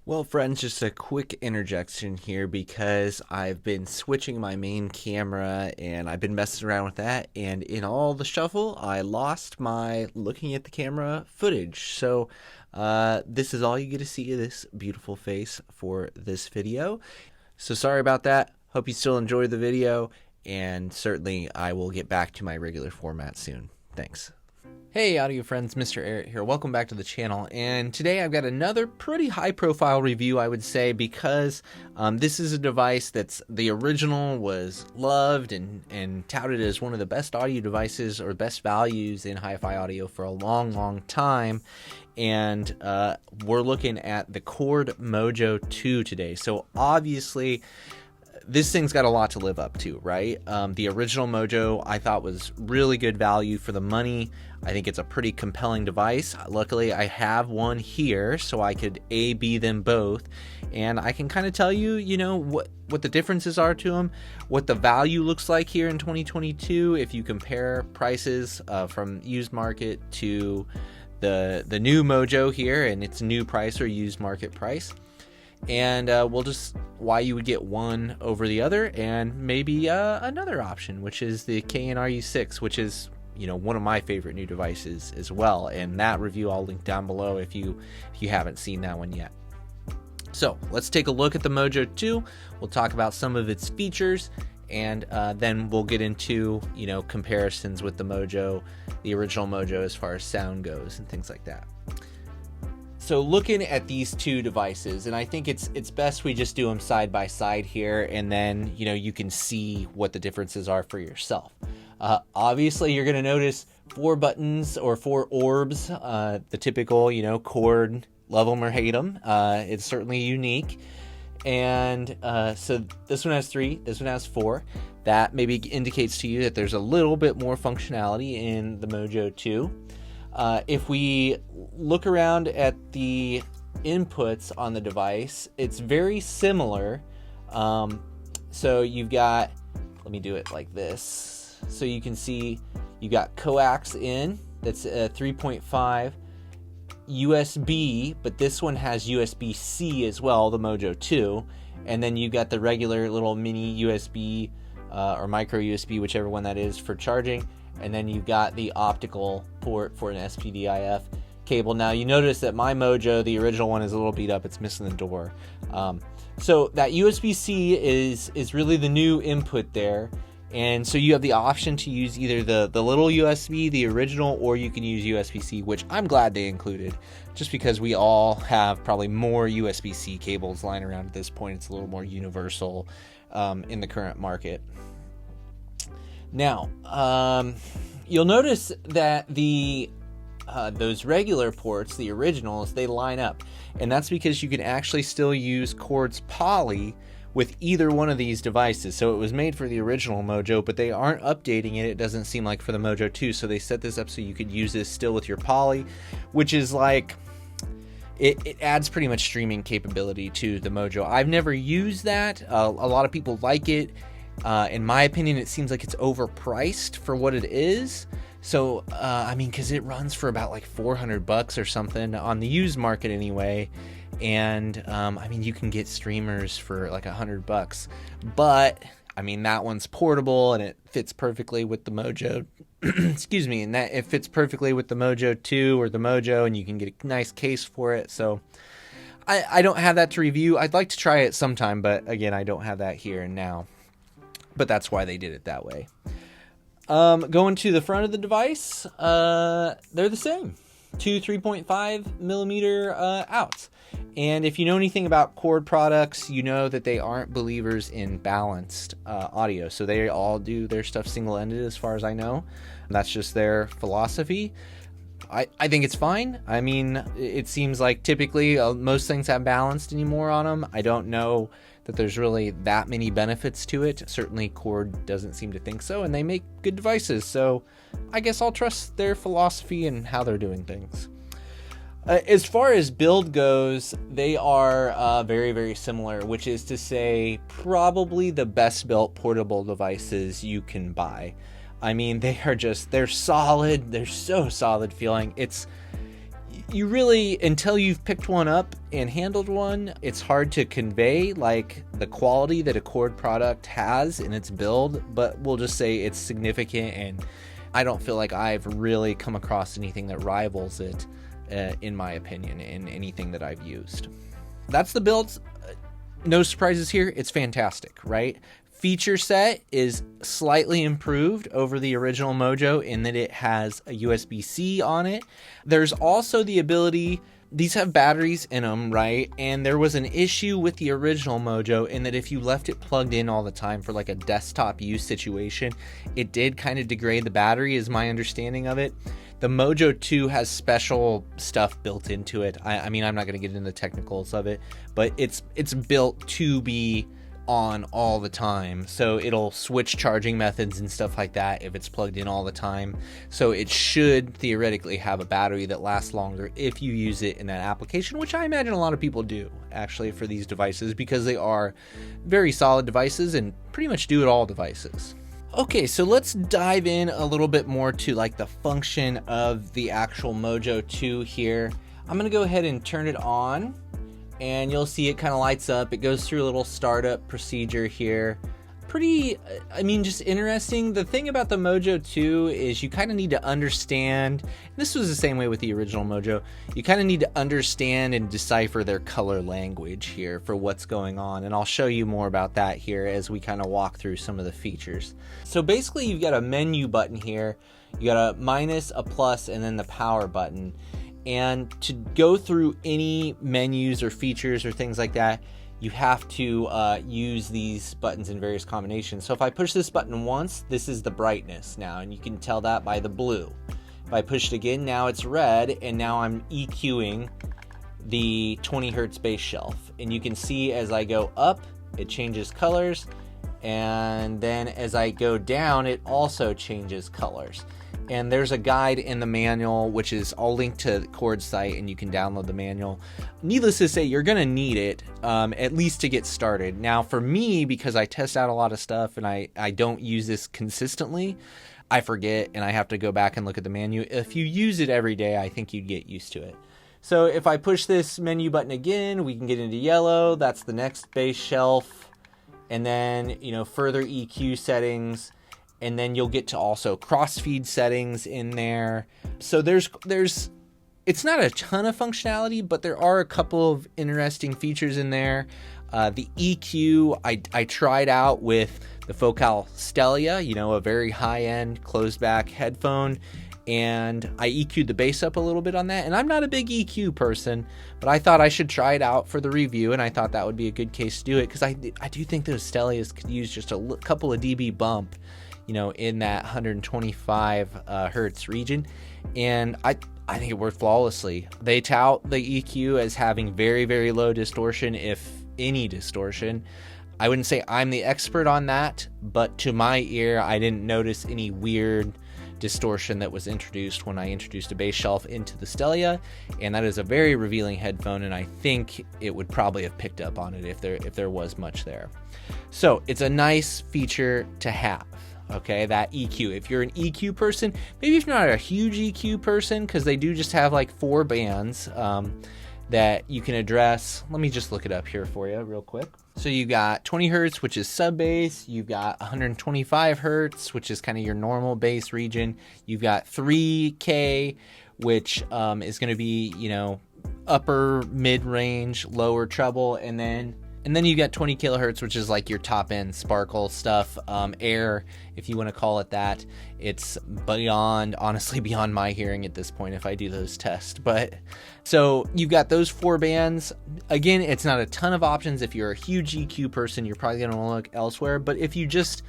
Well, friends, just a quick interjection here because I've been switching my main camera and I've been messing around with that, and in all the shuffle I lost my looking at the camera footage. So this is all you get to see of this beautiful face for this video. So sorry about that. Hope you still enjoyed the video, and certainly I will get back to my regular format soon. Thanks. Hey audio friends, MrAyrit here. Welcome back to the channel, and today I've got another pretty high profile review, I would say, because this is a device that's the original was loved and touted as one of the best audio devices or best values in hi-fi audio for a long time. And we're looking at the Chord Mojo 2 today. So obviously this thing's got a lot to live up to, right? The original Mojo I thought was really good value for the money. I think it's a pretty compelling device. Luckily, I have one here, so I could A/B them both, and I can kind of tell you, what the differences are to them, what the value looks like here in 2022 if you compare prices from used market to the new Mojo here and its new price or used market price. And we'll just why you would get one over the other, and maybe another option, which is the Cayin RU6, which is one of my favorite new devices as well. And that review I'll link down below if you haven't seen that one yet. So let's take a look at the Mojo 2. We'll talk about some of its features, and then we'll get into comparisons with the Mojo, the original Mojo, as far as sound goes and things like that. So looking at these two devices, and I think it's best we just do them side by side here, and then you can see what the differences are for yourself. Obviously you're going to notice 4 buttons or 4 orbs, the typical chord, love them or hate them. It's certainly unique. And so this one has 3, this one has 4. That maybe indicates to you that there's a little bit more functionality in the Mojo 2. If we look around at the inputs on the device, it's very similar. So you've got, let me do it like this. So you can see you got coax in, that's 3.5, USB, but this one has USB-C as well, the Mojo 2. And then you got the regular little mini USB or micro USB, whichever one that is, for charging. And then you've got the optical port for an SPDIF cable. Now you notice that my Mojo, the original one, is a little beat up. It's missing the door. So that USB-C is really the new input there. And so you have the option to use either the little USB, the original, or you can use USB-C, which I'm glad they included, just because we all have probably more USB-C cables lying around at this point. It's a little more universal in the current market. Now, you'll notice that those regular ports, the originals, they line up, and that's because you can actually still use Chord's Poly with either one of these devices. So it was made for the original Mojo, but they aren't updating it, doesn't seem like, for the Mojo 2. So they set this up so you could use this still with your Poly, which is like, it adds pretty much streaming capability to the Mojo. I've never used that. A lot of people like it. In my opinion, it seems like it's overpriced for what it is. So, I mean, because it runs for about like $400 or something on the used market anyway. And, I mean, you can get streamers for like $100. But, I mean, that one's portable and it fits perfectly with the Mojo. Excuse me. And that it fits perfectly with the Mojo 2 or the Mojo, and you can get a nice case for it. So I don't have that to review. I'd like to try it sometime, but again, I don't have that here and now. But that's why they did it that way. Going to the front of the device, they're the same. 2 3.5 millimeter outs. And if you know anything about Chord products, you know that they aren't believers in balanced audio. So they all do their stuff single-ended, as far as I know. That's just their philosophy. I think it's fine. I mean, it seems like typically most things have balanced anymore on them. I don't know that there's really that many benefits to it. Certainly Chord doesn't seem to think so, and they make good devices. So I guess I'll trust their philosophy and how they're doing things. As far as build goes, they are very, very similar, which is to say probably the best built portable devices you can buy. I mean, they're solid. They're so solid feeling. you really, until you've picked one up and handled one, it's hard to convey like the quality that a Chord product has in its build, but we'll just say it's significant, and I don't feel like I've really come across anything that rivals it, in my opinion, in anything that I've used. That's the build. No surprises here. It's fantastic, right? Feature set is slightly improved over the original Mojo in that it has a USB-C on it. There's also the ability, these have batteries in them, right? And there was an issue with the original Mojo in that if you left it plugged in all the time for like a desktop use situation, it did kind of degrade the battery, is my understanding of it. The Mojo 2 has special stuff built into it. I mean, I'm not going to get into the technicals of it, but it's built to be on all the time, so it'll switch charging methods and stuff like that if it's plugged in all the time. So it should theoretically have a battery that lasts longer if you use it in that application, which I imagine a lot of people do actually for these devices, because they are very solid devices and pretty much do it all devices. Okay, so let's dive in a little bit more to like the function of the actual Mojo 2 here. I'm gonna go ahead and turn it on, and you'll see it kind of lights up. It goes through a little startup procedure here. Pretty, I mean, just interesting. The thing about the Mojo 2 is you kind of need to understand, this was the same way with the original Mojo, you kind of need to understand and decipher their color language here for what's going on. And I'll show you more about that here as we kind of walk through some of the features. So basically you've got a menu button here. You got a minus, a plus, and then the power button. And to go through any menus or features or things like that, you have to use these buttons in various combinations. So if I push this button once, this is the brightness now, and you can tell that by the blue. If I push it again, now it's red, and now I'm EQing the 20 hertz bass shelf. And you can see as I go up, it changes colors, and then as I go down, it also changes colors. And there's a guide in the manual, which is, I'll link to the Chord site and you can download the manual. Needless to say, you're gonna need it, at least to get started. Now for me, because I test out a lot of stuff and I don't use this consistently, I forget and I have to go back and look at the menu. If you use it every day, I think you'd get used to it. So if I push this menu button again, we can get into yellow. That's the next bass shelf. And then, you know, further EQ settings. And then you'll get to also crossfeed settings in there. So there's it's not a ton of functionality, but there are a couple of interesting features in there. The EQ, I tried out with the Focal Stelia, you know, a very high-end closed-back headphone, and I EQ'd the bass up a little bit on that. And I'm not a big EQ person, but I thought I should try it out for the review, and I thought that would be a good case to do it, because I do think those Stelias could use just a couple of dB bump, you know, in that 125 hertz region, and I think it worked flawlessly. They tout the EQ as having very, very low distortion, if any distortion. I wouldn't say I'm the expert on that, but to my ear, I didn't notice any weird distortion that was introduced when I introduced a bass shelf into the Stelia, and that is a very revealing headphone, and I think it would probably have picked up on it if there was much there. So it's a nice feature to have. Okay, that EQ. If you're an EQ person, maybe if you're not a huge EQ person, because they do just have like 4 bands that you can address. Let me just look it up here for you real quick. So you got 20 hertz, which is sub bass. You've got 125 hertz, which is kind of your normal bass region. You've got 3K, which is going to be, you know, upper mid-range, lower treble, and then you got 20 kilohertz, which is like your top end sparkle stuff, air, if you want to call it that. It's honestly beyond my hearing at this point if I do those tests. But so you've got those 4 bands. Again, it's not a ton of options. If you're a huge EQ person, you're probably going to want to look elsewhere. But if you just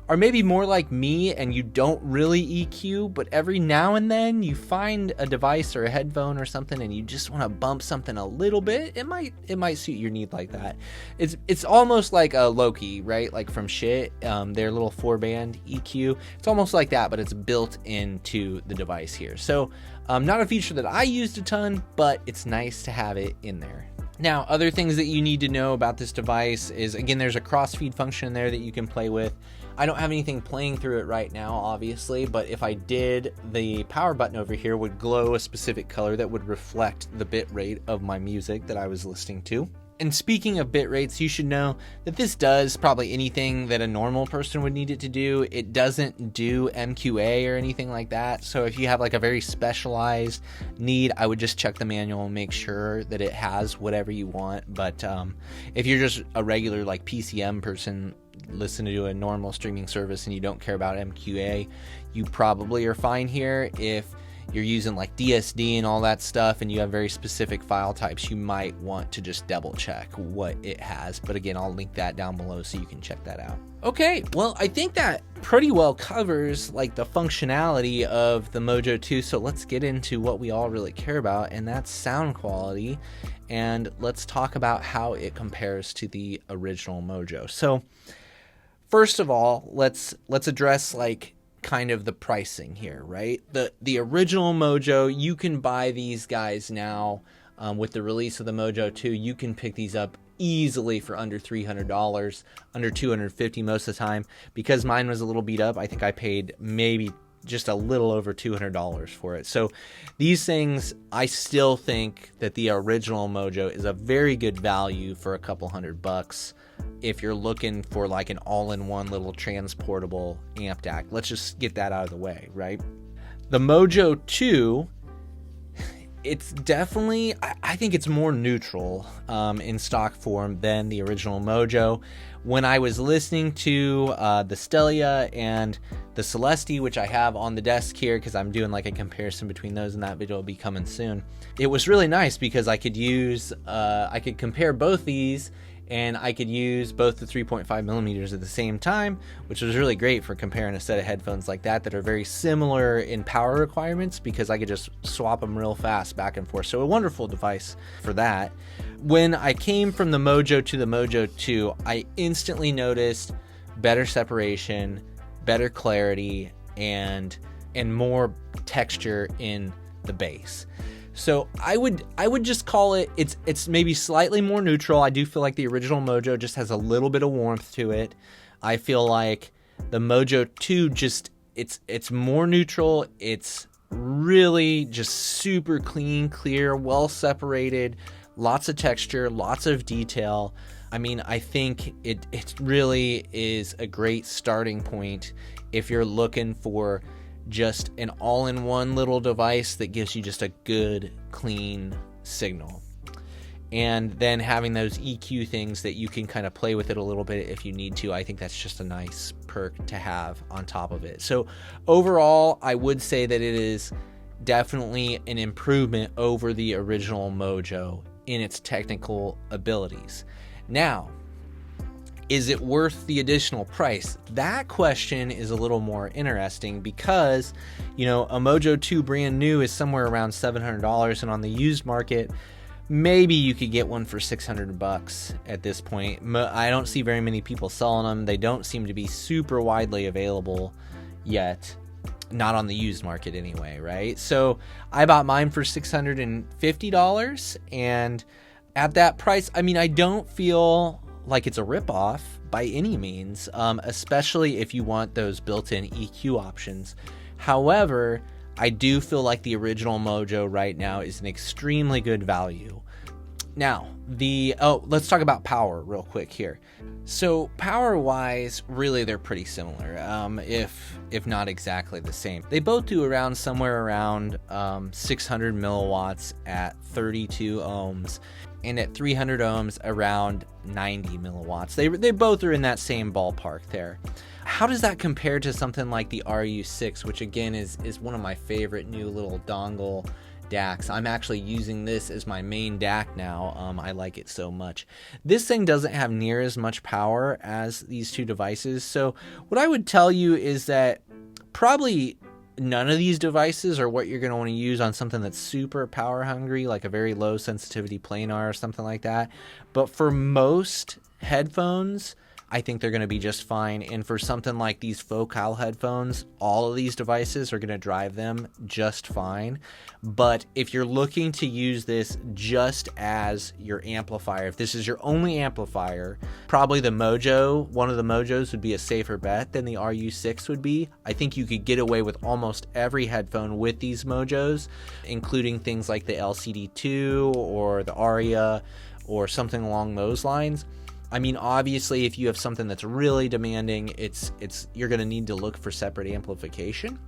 are maybe more like me and you don't really EQ, but every now and then you find a device or a headphone or something and you just want to bump something a little bit, it might suit your need like that. It's almost like a Loki, right? Like from Schiit, their little 4-band EQ. It's almost like that, but it's built into the device here. So not a feature that I used a ton, but it's nice to have it in there. Now, other things that you need to know about this device is, again, there's a crossfeed function there that you can play with. I don't have anything playing through it right now, obviously, but if I did, the power button over here would glow a specific color that would reflect the bit rate of my music that I was listening to. And speaking of bit rates, you should know that this does probably anything that a normal person would need it to do. It doesn't do MQA or anything like that. So if you have like a very specialized need, I would just check the manual and make sure that it has whatever you want. But if you're just a regular like PCM person, listening to a normal streaming service and you don't care about MQA, you probably are fine here. If you're using like DSD and all that stuff and you have very specific file types, you might want to just double check what it has. But again, I'll link that down below so you can check that out. Okay, well, I think that pretty well covers like the functionality of the Mojo 2. So let's get into what we all really care about, and that's sound quality. And let's talk about how it compares to the original Mojo. So first of all, let's address like kind of the pricing here, right? The original Mojo, you can buy these guys now with the release of the Mojo 2. You can pick these up easily for under $300, under $250 most of the time. Because mine was a little beat up, I think I paid maybe just a little over $200 for it. So these things, I still think that the original Mojo is a very good value for a couple $100 if you're looking for like an all-in-one little transportable amp DAC. Let's just get that out of the way, right? The Mojo 2, it's definitely, I think it's more neutral in stock form than the original Mojo. When I was listening to the Stelia and the Celesti, which I have on the desk here because I'm doing like a comparison between those, and that video will be coming soon. It was really nice because I could use, I could compare both these, and I could use both the 3.5 millimeters at the same time, which was really great for comparing a set of headphones like that are very similar in power requirements, because I could just swap them real fast back and forth. So a wonderful device for that. When I came from the Mojo to the Mojo 2, I instantly noticed better separation, better clarity, and more texture in the bass. So I would just call it, it's maybe slightly more neutral. I do feel like the original Mojo just has a little bit of warmth to it. I feel like the Mojo 2 just, it's more neutral. It's really just super clean, clear, well separated, lots of texture, lots of detail. I mean, I think it really is a great starting point if you're looking for just an all-in-one little device that gives you just a good, clean signal. And then having those EQ things that you can kind of play with it a little bit if you need to. I think that's just a nice perk to have on top of it. So overall, I would say that it is definitely an improvement over the original Mojo in its technical abilities. Now, is it worth the additional price? That question is a little more interesting because, you know, a Mojo 2 brand new is somewhere around $700, and on the used market, maybe you could get one for $600 at this point. I don't see very many people selling them. They don't seem to be super widely available yet. Not on the used market anyway, right? So I bought mine for $650, and at that price, I mean, I don't feel like it's a ripoff by any means, especially if you want those built-in EQ options. However, I do feel like the original Mojo right now is an extremely good value. Now, let's talk about power real quick here. So power-wise, really they're pretty similar, if not exactly the same. They both do around somewhere around 600 milliwatts at 32 ohms, and at 300 ohms around 90 milliwatts. They both are in that same ballpark there. How does that compare to something like the RU6, which again is one of my favorite new little dongle DACs? I'm actually using this as my main DAC now. I like it so much. This thing doesn't have near as much power as these two devices. So what I would tell you is that probably none of these devices are what you're going to want to use on something that's super power hungry, like a very low sensitivity planar or something like that. But for most headphones, I think they're going to be just fine. And for something like these focal headphones, all of these devices are going to drive them just fine. But if you're looking to use this just as your amplifier, if this is your only amplifier, probably the Mojo, one of the Mojos would be a safer bet than the RU6 would be. I think you could get away with almost every headphone with these Mojos, including things like the LCD2 or the Aria or something along those lines. I mean, obviously, if you have something that's really demanding, you're going to need to look for separate amplification.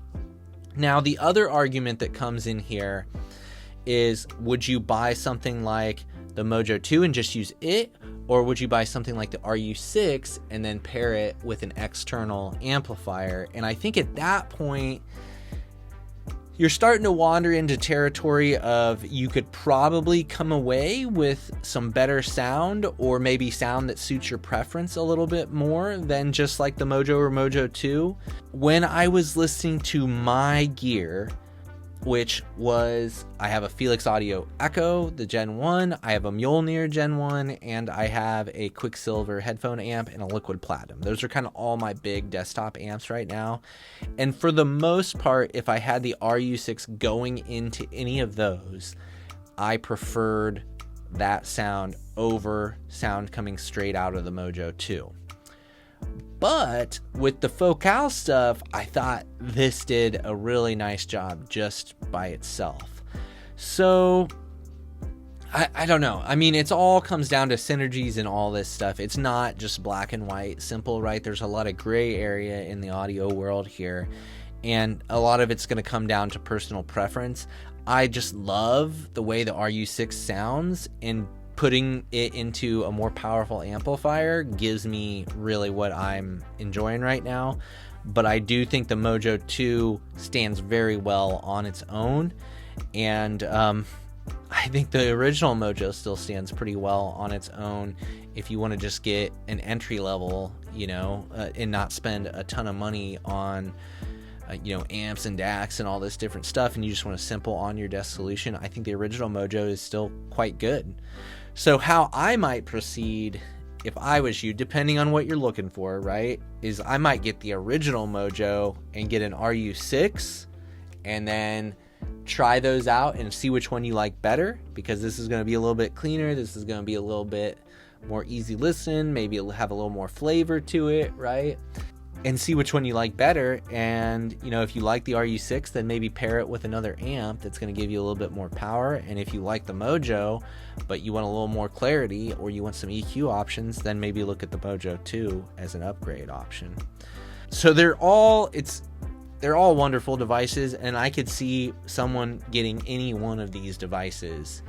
Now, the other argument that comes in here is, would you buy something like the Mojo 2 and just use it, or would you buy something like the RU6 and then pair it with an external amplifier? And I think at that point, you're starting to wander into territory of you could probably come away with some better sound, or maybe sound that suits your preference a little bit more than just like the Mojo or Mojo 2. When I was listening to my gear, which was, I have a Feliks Audio Echo, the Gen 1, I have a Mjolnir Gen 1, and I have a Quicksilver headphone amp and a Liquid Platinum. Those are kind of all my big desktop amps right now. And for the most part, if I had the RU6 going into any of those, I preferred that sound over sound coming straight out of the Mojo 2. But with the focal stuff, I thought this did a really nice job just by itself. So I don't know. I mean, it's all comes down to synergies and all this stuff. It's not just black and white simple, right? There's a lot of gray area in the audio world here, and a lot of it's going to come down to personal preference. I just love the way the RU6 sounds, and putting it into a more powerful amplifier gives me really what I'm enjoying right now. But I do think the Mojo 2 stands very well on its own, and I think the original Mojo still stands pretty well on its own if you want to just get an entry level, and not spend a ton of money on amps and DACs and all this different stuff, and you just want a simple on your desk solution. I think the original Mojo is still quite good. So how I might proceed if I was you, depending on what you're looking for, right, is I might get the original Mojo and get an RU6 and then try those out and see which one you like better, because this is going to be a little bit cleaner. This is going to be a little bit more easy listen. Maybe it'll have a little more flavor to it, right? And see which one you like better. And if you like the RU6, then maybe pair it with another amp that's going to give you a little bit more power. And if you like the Mojo but you want a little more clarity, or you want some EQ options, then maybe look at the Mojo 2 as an upgrade option. So they're all wonderful devices, and I could see someone getting any one of these devices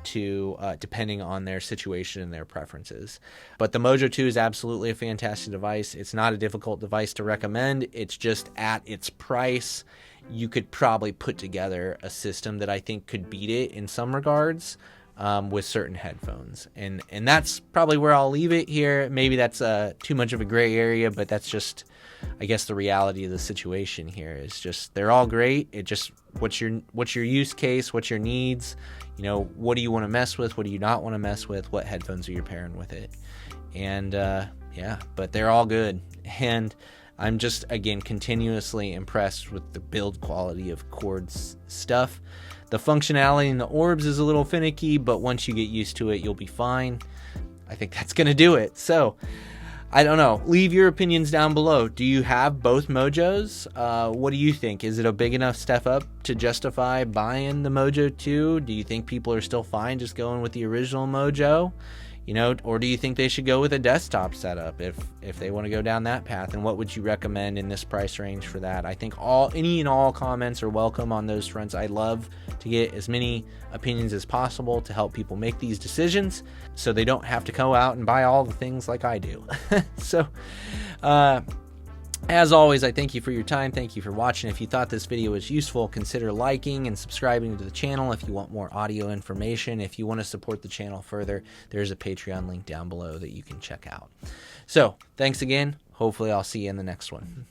to depending on their situation and their preferences. But the Mojo 2 is absolutely a fantastic device. It's not a difficult device to recommend. It's just at its price, you could probably put together a system that I think could beat it in some regards with certain headphones. And that's probably where I'll leave it here. Maybe that's too much of a gray area, but that's just, I guess, the reality of the situation here is just they're all great. It just, what's your use case? What's your needs? What do you want to mess with? What do you not want to mess with? What headphones are you pairing with it? And but they're all good. And I'm just, again, continuously impressed with the build quality of Chord's stuff. The functionality in the orbs is a little finicky, but once you get used to it, you'll be fine. I think that's going to do it. So I don't know. Leave your opinions down below. Do you have both Mojos? What do you think? Is it a big enough step up to justify buying the Mojo 2? Do you think people are still fine just going with the original Mojo? Or do you think they should go with a desktop setup if they want to go down that path? And what would you recommend in this price range for that? I think any and all comments are welcome on those fronts. I love to get as many opinions as possible to help people make these decisions so they don't have to go out and buy all the things like I do. So, as always, I thank you for your time. Thank you for watching. If you thought this video was useful, consider liking and subscribing to the channel if you want more audio information. If you want to support the channel further, there's a Patreon link down below that you can check out. So, thanks again. Hopefully, I'll see you in the next one.